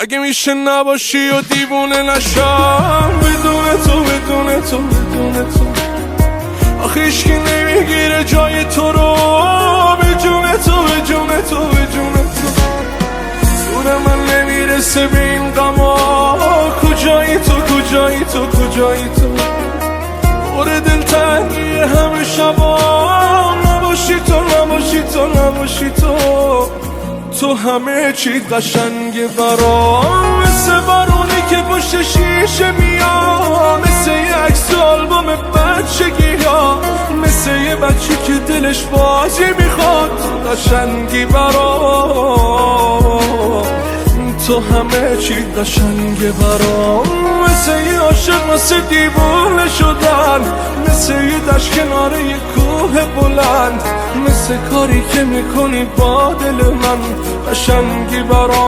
مگه میشه نباشی و دیوونه نشم بدون تو بدون تو بدون تو. آخه هیچکی نمیگیره جای تو رو به جون تو به جون تو به جون تو. زور من نمیرسه به این غما کجایی تو کجایی تو کجایی تو. پر دلتنگی همه شبا نباشی تو نباشی تو نباشی تو. تو همه چی قشنگه برام مثل بارونی که پشت شیشه میاد مثل یه عکس آلبوم بچگی ها مثل یه بچه که دلش بازی میخواد قشنگی برام تو همه چی قشنگه برام مثل یه عاشق مثل دیوونه شدن مثل یه دشت کنار یه کوه بلند مثل کاری که میکنی با دل من قشنگی برام